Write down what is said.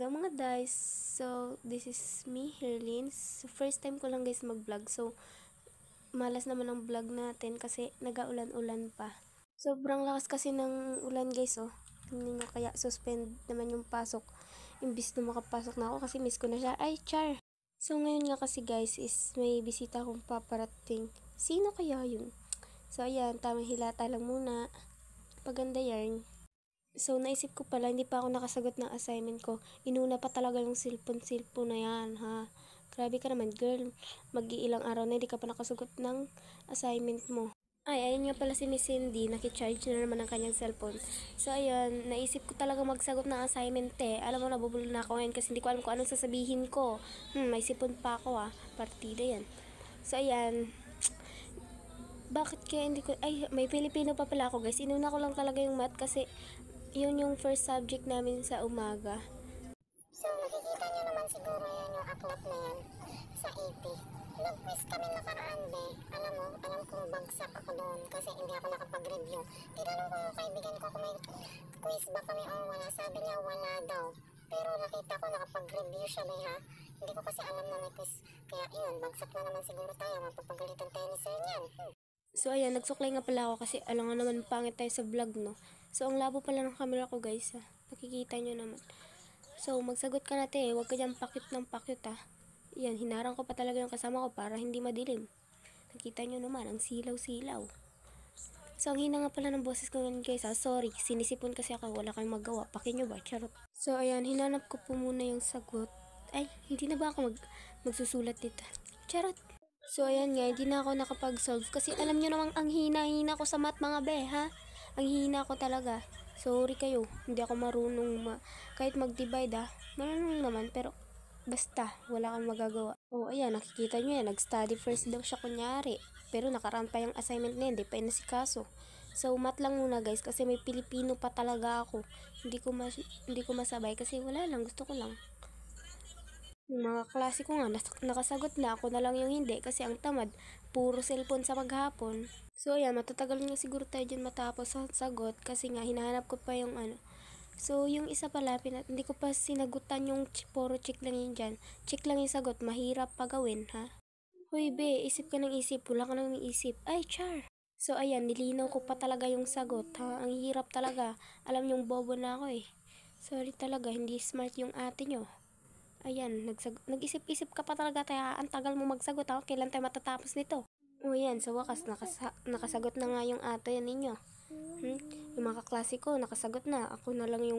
Hello mga guys, so this is me, Herlin. So, first time ko lang guys mag-vlog, so malas naman ang vlog natin kasi nagaulan-ulan pa. Sobrang lakas kasi ng ulan guys, oh. Tingnan nyo, kaya suspend naman yung pasok. Imbis na makapasok na ako kasi miss ko na siya. Ay, char! So ngayon nga kasi guys is may bisita akong paparating. Sino kaya yun? So ayan, tamang hilata lang muna. Paganda yarn. So, naisip ko pala, hindi pa ako nakasagot ng assignment ko. Inuna pa talaga yung cellphone na yan, ha? Grabe ka naman, girl. Mag-iilang araw na hindi ka pa nakasagot ng assignment mo. Ay, ayun nga pala si Miss Cindy, nakicharge na naman ang kanyang cellphone. So, ayun, naisip ko talaga magsagot ng assignment eh. Alam mo, nabubulol na ako ngayon kasi hindi ko alam kung anong sasabihin ko. May sipon pa ako partida yan. So, ayan, bakit kaya hindi ko, ay, may Pilipino pa pala ako guys. Inuna ko lang talaga yung math kasi yun yung first subject namin sa umaga. So, nakikita nyo naman siguro yan yung aklat na yan sa AP. Nag-quiz kami nakaraan, be. Alam kong bagsak ako doon kasi hindi ako nakapag-review. Tinanong ko yung kaibigan ko kung may quiz ba kami o wala. Sabi niya wala daw. Pero nakita ko nakapag-review siya, be, ha. Hindi ko kasi alam na may quiz. Kaya yun, bagsak na naman siguro tayo. Mapapagalitan tayo ni sir niyan. So ayan, nagsuklay nga pala ako kasi alam nga naman pangit tayo sa vlog, no. So ang labo pala ng camera ko guys, ha. Nakikita nyo naman. So magsagot ka natin, huwag ka dyan pakit ng pakit, ha. Yan, hinarang ko pa talaga yung kasama ko para hindi madilim. Nakita nyo naman, ang silaw-silaw. So ang hina nga pala ng boses ko ngayon guys, ha. Sorry, sinisipon kasi ako, wala kayong magawa. Pakin nyo ba? Charot. So ayan, hinanap ko po muna yung sagot. Ay, hindi na ba ako magsusulat dito? Charot. So, ayan nga, hindi na ako nakapag-solve. Kasi alam nyo namang ang hina-hina ko sa math, mga be, ha? Ang hina ko talaga. Sorry kayo, hindi ako marunong kahit mag-divide, ha? Marunong naman, pero basta, wala kang magagawa. Oh, ayan, nakikita nyo yan, nag-study first daw siya kunyari. Pero nakaraan pa yung assignment na yun, di pa inasikaso. So, math lang muna guys, kasi may Pilipino pa talaga ako. Hindi ko masabay kasi wala lang, gusto ko lang. Yung mga klase ko nga, nakasagot na, ako na lang yung hindi kasi ang tamad, puro cellphone sa maghapon. So ayan, matatagal nga siguro tayo dyan matapos sa sagot kasi nga hinahanap ko pa yung ano. So yung isa pala, hindi ko pa sinagutan yung puro check lang yun dyan. Check lang yung sagot, mahirap pa gawin, ha? Hoy be, isip ka ng isip, wala ka nang isip. Ay, char! So ayan, nilinaw ko pa talaga yung sagot, ha? Ang hirap talaga. Alam yung bobo na ako eh. Sorry talaga, hindi smart yung ate nyo. Ayan, nag-isip-isip ka pa talaga, kaya ang tagal mo magsagot, ha? Kailan tayo matatapos nito? O yan, sa wakas, nakasagot na nga yung ate ninyo. Yung mga kaklase ko, nakasagot na. Ako na lang yung